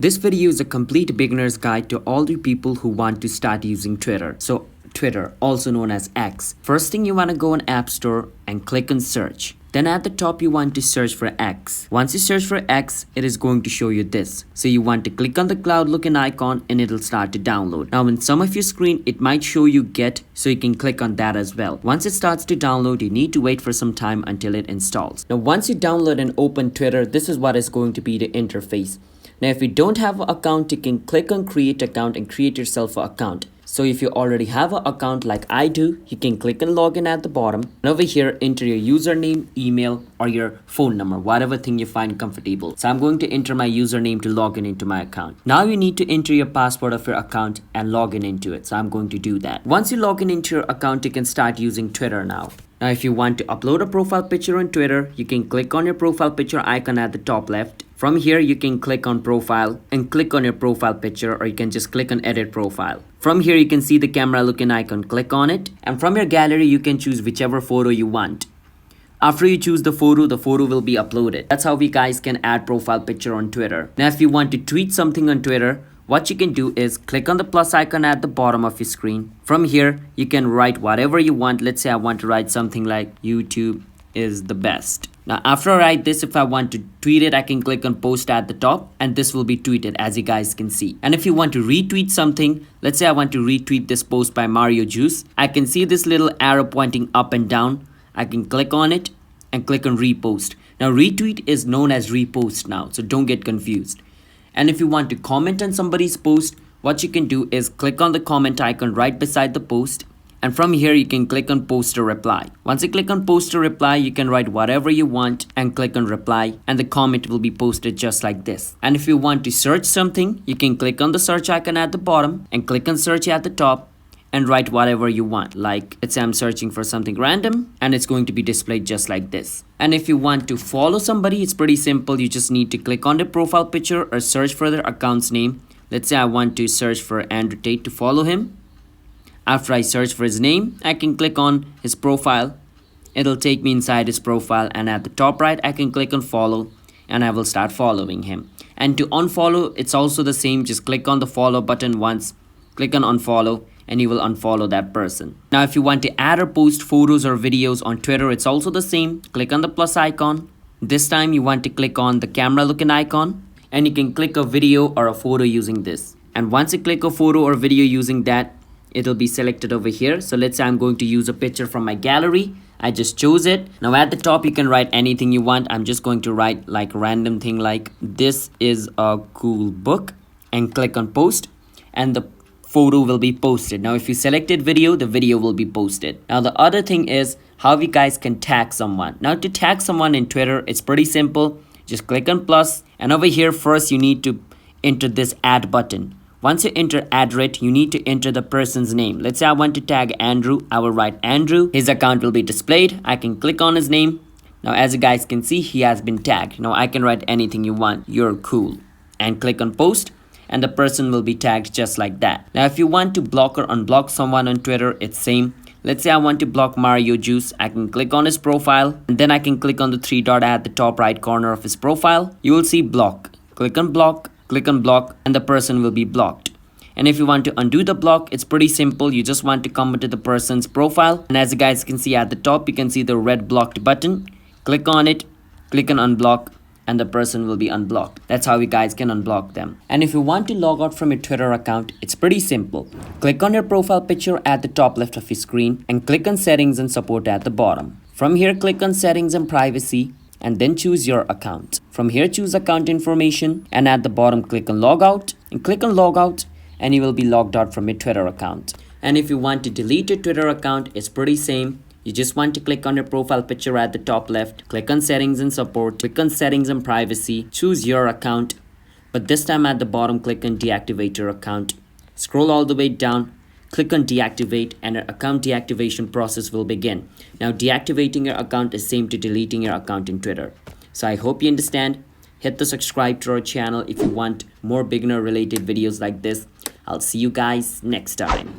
This video is a complete beginner's guide to all the people who want to start using Twitter. So Twitter, also known as X. First thing, you want to go on App Store and click on search. Then at the top you want to search for X. Once you search for X, it is going to show you this. So you want to click on the cloud looking icon and it'll start to download. Now in some of your screen it might show you get, so you can click on that as well. Once it starts to download, you need to wait for some time until it installs. Now once you download and open Twitter, this is what is going to be the interface. Now if you don't have an account, you can click on create account and create yourself an account. So if you already have an account like I do, you can click on login at the bottom. And over here, enter your username, email, or your phone number, whatever thing you find comfortable. So I'm going to enter my username to log in into my account. Now you need to enter your password of your account and log in into it. So I'm going to do that. Once you log in into your account, you can start using Twitter now. Now if you want to upload a profile picture on Twitter, you can click on your profile picture icon at the top left. From here, you can click on profile and click on your profile picture, or you can just click on edit profile. From here, you can see the camera looking icon, click on it. And from your gallery, you can choose whichever photo you want. After you choose the photo will be uploaded. That's how we guys can add profile picture on Twitter. Now if you want to tweet something on Twitter, what you can do is click on the plus icon at the bottom of your screen. From here, you can write whatever you want. Let's say I want to write something like YouTube is the best. Now after I write this, if I want to tweet it, I can click on post at the top and this will be tweeted, as you guys can see. And if you want to retweet something, let's say I want to retweet this post by Mario Juice, I can see this little arrow pointing up and down. I can click on it and click on repost. Now retweet is known as repost now, so don't get confused. And if you want to comment on somebody's post, what you can do is click on the comment icon right beside the post. And from here, you can click on post or reply. Once you click on post or reply, you can write whatever you want and click on reply. And the comment will be posted just like this. And if you want to search something, you can click on the search icon at the bottom and click on search at the top and write whatever you want. Like, let's say I'm searching for something random and it's going to be displayed just like this. And if you want to follow somebody, it's pretty simple. You just need to click on the profile picture or search for their account's name. Let's say I want to search for Andrew Tate to follow him. After I search for his name, I can click on his profile. It'll take me inside his profile, and at the top right, I can click on follow and I will start following him. And to unfollow, it's also the same. Just click on the follow button once, click on unfollow, and you will unfollow that person. Now, if you want to add or post photos or videos on Twitter, it's also the same. Click on the plus icon. This time you want to click on the camera looking icon, and you can click a video or a photo using this. And once you click a photo or video using that, it'll be selected over here. So let's say I'm going to use a picture from my gallery. I just chose it. Now at the top, you can write anything you want. I'm just going to write like random thing like this is a cool book and click on post, and the photo will be posted. Now if you selected video, the video will be posted. Now the other thing is how you guys can tag someone. Now to tag someone in Twitter, it's pretty simple. Just click on plus, and over here first you need to enter this add button. Once you enter add rate, you need to enter the person's name. Let's say I want to tag Andrew. I will write Andrew. His account will be displayed. I can click on his name. Now as you guys can see, he has been tagged. Now I can write anything you want. You're cool. And click on post, and the person will be tagged just like that. Now if you want to block or unblock someone on Twitter, it's same. Let's say I want to block Mario Juice. I can click on his profile, and then I can click on the three dot at the top right corner of his profile. You will see block. Click on block. Click on block, and the person will be blocked. And if you want to undo the block, it's pretty simple. You just want to come to the person's profile, and as you guys can see at the top, you can see the red blocked button. Click on it, click on unblock, and the person will be unblocked. That's how you guys can unblock them. And if you want to log out from your Twitter account, it's pretty simple. Click on your profile picture at the top left of your screen and click on settings and support at the bottom. From here, click on settings and privacy, and then choose your account. From here, choose account information, and at the bottom click on logout and click on logout, and you will be logged out from your Twitter account. And if you want to delete your Twitter account, it's pretty same. You just want to click on your profile picture at the top left, click on settings and support, click on settings and privacy, choose your account, but this time at the bottom click on deactivate your account. Scroll all the way down, click on deactivate, and your account deactivation process will begin. Now deactivating your account is same to deleting your account in Twitter. So I hope you understand. Hit the subscribe to our channel if you want more beginner related videos like this. I'll see you guys next time.